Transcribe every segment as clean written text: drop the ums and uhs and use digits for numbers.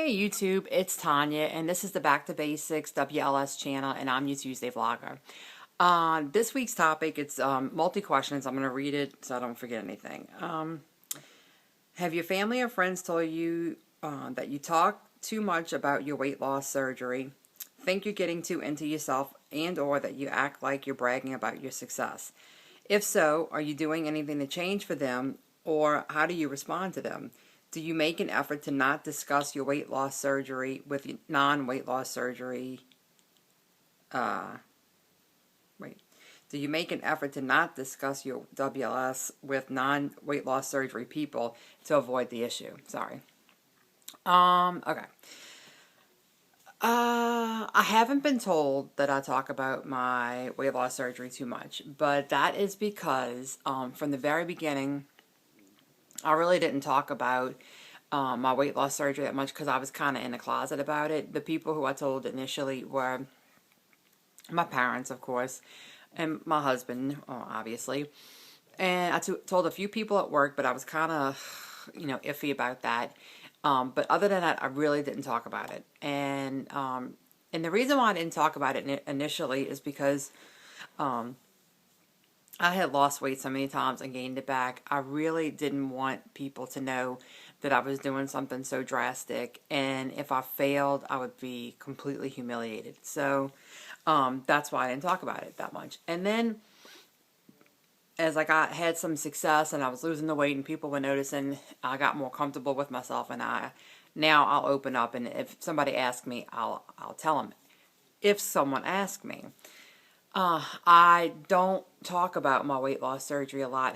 Hey YouTube, it's Tanya, and this is the Back to Basics WLS channel, and I'm your Tuesday vlogger. This week's topic, it's multi-questions. I'm going to read it so I don't forget anything. Have your family or friends told you that you talk too much about your weight loss surgery, think you're getting too into yourself, and or that you act like you're bragging about your success? If so, are you doing anything to change for them, or how do you respond to them? Do you make an effort to not discuss your weight loss surgery with non-weight loss surgery? Wait. Do you make an effort to not discuss your WLS with non-weight loss surgery people to avoid the issue? Sorry. Okay. I haven't been told that I talk about my weight loss surgery too much, but that is because from the very beginning, I really didn't talk about my weight loss surgery that much because I was kind of in the closet about it. The people who I told initially were my parents, of course, and my husband, obviously. And I told a few people at work, but I was kind of, iffy about that. But other than that, I really didn't talk about it. And the reason why I didn't talk about it initially is because I had lost weight so many times and gained it back. I really didn't want people to know that I was doing something so drastic. And if I failed, I would be completely humiliated. So that's why I didn't talk about it that much. And then as I had some success and I was losing the weight and people were noticing, I got more comfortable with myself, and now I'll open up, and if somebody asks me, I'll tell them. If someone asks me, I don't talk about my weight loss surgery a lot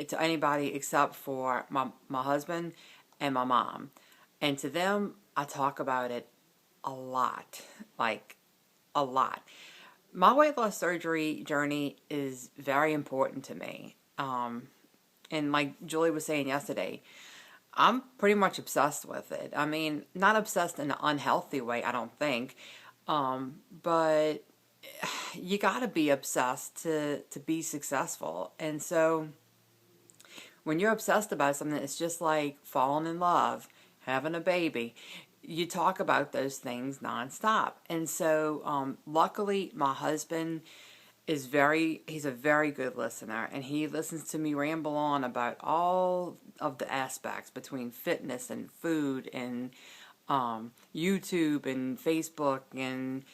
to anybody except for my husband and my mom. And to them, I talk about it a lot, like a lot. My weight loss surgery journey is very important to me. And like Julie was saying yesterday, I'm pretty much obsessed with it. I mean, not obsessed in an unhealthy way, I don't think. But you got to be obsessed to be successful. And so when you're obsessed about something, it's just like falling in love, having a baby. You talk about those things nonstop. And so luckily my husband he's a very good listener, and he listens to me ramble on about all of the aspects between fitness and food and YouTube and Facebook, and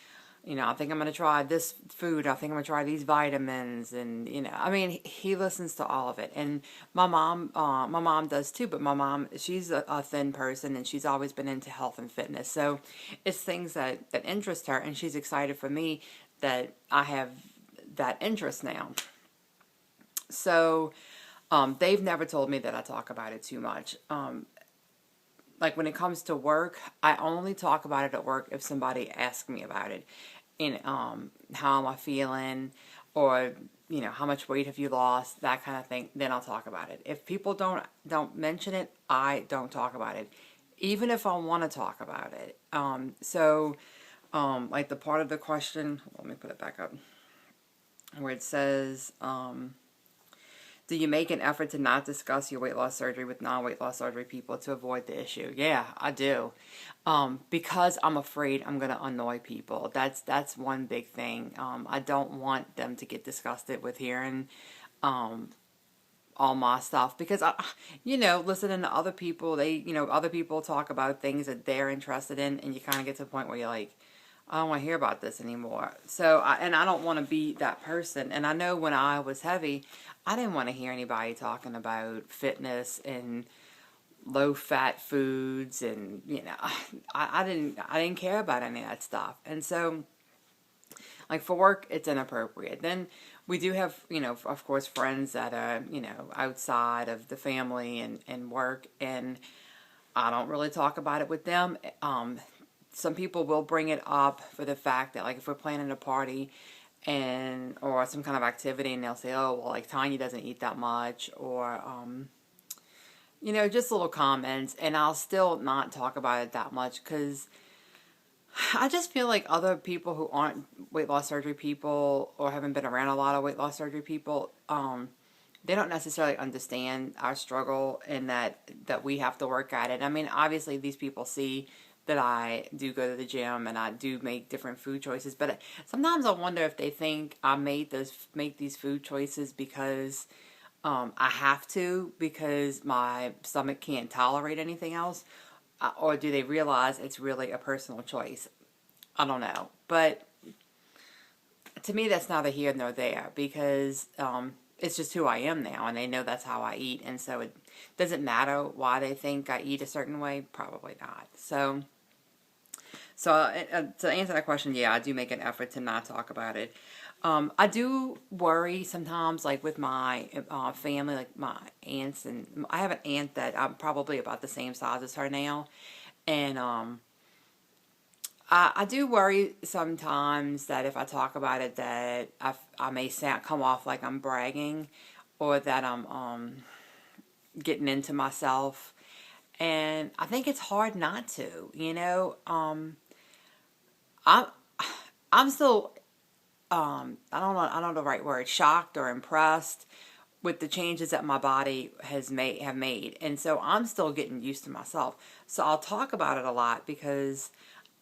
I think I'm going to try this food. I think I'm going to try these vitamins. And, I mean, he listens to all of it. And my mom does too. But my mom, she's a thin person, and she's always been into health and fitness. So it's things that interest her. And she's excited for me that I have that interest now. So they've never told me that I talk about it too much. Like when it comes to work, I only talk about it at work if somebody asks me about it. And how am I feeling, or how much weight have you lost, that kind of thing. Then I'll talk about it. If people don't mention it, I don't talk about it, even if I want to talk about it. Like the part of the question, let me put it back up, where it says, do you make an effort to not discuss your weight loss surgery with non-weight loss surgery people to avoid the issue? Yeah, I do. Because I'm afraid I'm going to annoy people. That's one big thing. I don't want them to get disgusted with hearing all my stuff, because listening to other people, other people talk about things that they're interested in, and you kind of get to the point where you're like, I don't want to hear about this anymore. So, and I don't want to be that person. And I know when I was heavy, I didn't want to hear anybody talking about fitness and low-fat foods, and I didn't care about any of that stuff. And so, like for work, it's inappropriate. Then we do have, of course, friends that are, outside of the family and work, and I don't really talk about it with them. Some people will bring it up for the fact that, like, if we're planning a party or some kind of activity, and they'll say, oh, well, like, Tanya doesn't eat that much, or, just little comments, and I'll still not talk about it that much, because I just feel like other people who aren't weight loss surgery people, or haven't been around a lot of weight loss surgery people, they don't necessarily understand our struggle, and that we have to work at it. I mean, obviously, these people see that I do go to the gym and I do make different food choices. But sometimes I wonder if they think I make these food choices because I have to, because my stomach can't tolerate anything else, or do they realize it's really a personal choice? I don't know, but to me that's neither here nor there, because it's just who I am now, and they know that's how I eat, and so it doesn't matter why they think I eat a certain way. Probably not. So to answer that question, yeah, I do make an effort to not talk about it. I do worry sometimes, like with my family, like my aunts, and I have an aunt that I'm probably about the same size as her now, and I do worry sometimes that if I talk about it, that I may come off like I'm bragging, or that I'm getting into myself, and I think it's hard not to, I'm still I don't know the right word, shocked or impressed with the changes that my body have made, and so I'm still getting used to myself. So I'll talk about it a lot because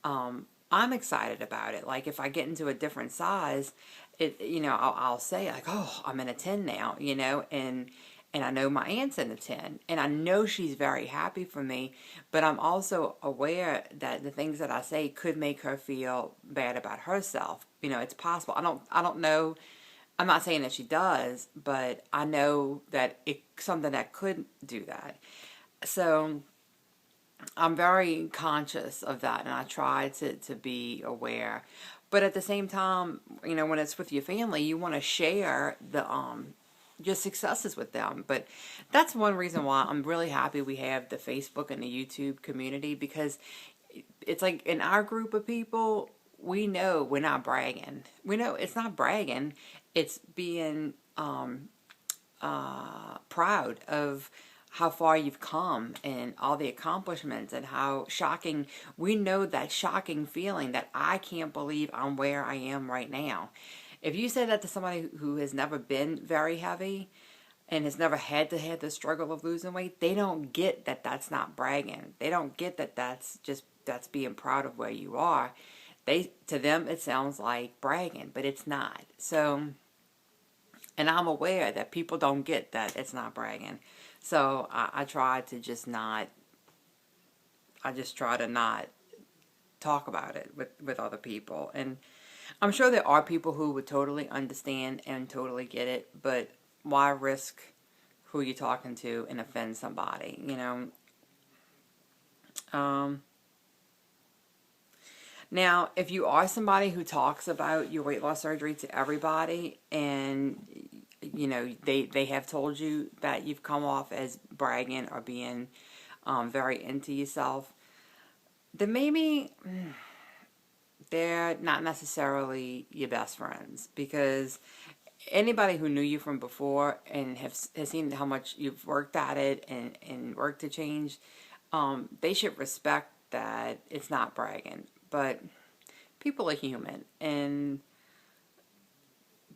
I'm excited about it. Like if I get into a different size, I'll say like, oh, I'm in a 10 now, and I know my aunt's in a 10, and I know she's very happy for me, but I'm also aware that the things that I say could make her feel bad about herself. It's possible. I don't know. I'm not saying that she does, but I know that it's something that could do that. So I'm very conscious of that, and I try to be aware. But at the same time, when it's with your family, you want to share your successes with them. But that's one reason why I'm really happy we have the Facebook and the YouTube community, because it's like in our group of people, we know we're not bragging. We know it's not bragging. It's being proud of how far you've come and all the accomplishments, and how shocking. We know that shocking feeling that I can't believe I'm where I am right now. If you say that to somebody who has never been very heavy and has never had to have the struggle of losing weight, they don't get that that's not bragging. They don't get that that's being proud of where you are. To them it sounds like bragging, but it's not. So, and I'm aware that people don't get that it's not bragging. So I try to just not, I just try to not talk about it with other people. And I'm sure there are people who would totally understand and totally get it, but why risk who you're talking to and offend somebody, Now, if you are somebody who talks about your weight loss surgery to everybody, and they have told you that you've come off as bragging or being very into yourself, then maybe they're not necessarily your best friends, because anybody who knew you from before and has seen how much you've worked at it and worked to change, they should respect that it's not bragging. But people are human, and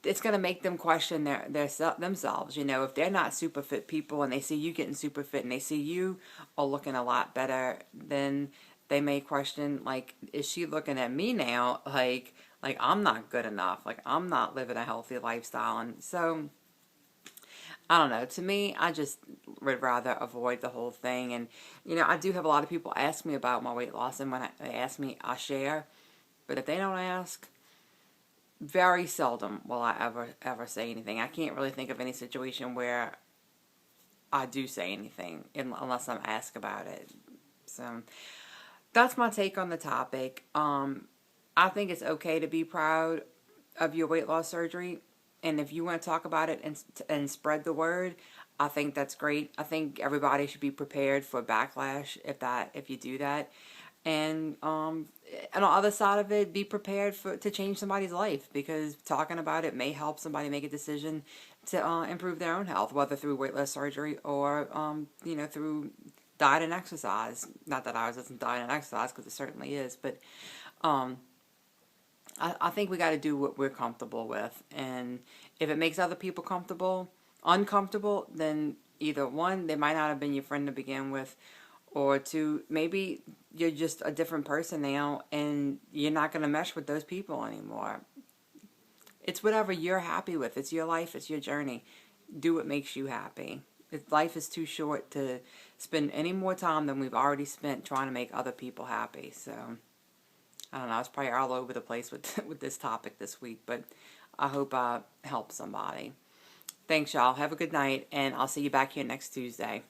it's going to make them question themselves. If they're not super fit people and they see you getting super fit and they see you are looking a lot better, then they may question, like, is she looking at me now like I'm not good enough, like I'm not living a healthy lifestyle? And so I don't know. To me, I just would rather avoid the whole thing. And, I do have a lot of people ask me about my weight loss, and when they ask me, I share. But if they don't ask, very seldom will I ever say anything. I can't really think of any situation where I do say anything unless I'm asked about it. So that's my take on the topic. I think it's okay to be proud of your weight loss surgery. And if you want to talk about it and spread the word, I think that's great. I think everybody should be prepared for backlash if you do that. And on the other side of it, be prepared to change somebody's life, because talking about it may help somebody make a decision to improve their own health, whether through weight loss surgery or through diet and exercise. Not that ours isn't diet and exercise, because it certainly is, but I think we got to do what we're comfortable with, and if it makes other people uncomfortable, then either one, they might not have been your friend to begin with, or two, maybe you're just a different person now, and you're not going to mesh with those people anymore. It's whatever you're happy with. It's your life. It's your journey. Do what makes you happy. Life is too short to spend any more time than we've already spent trying to make other people happy. So, I don't know. I was probably all over the place with this topic this week, but I hope I helped somebody. Thanks, y'all. Have a good night, and I'll see you back here next Tuesday.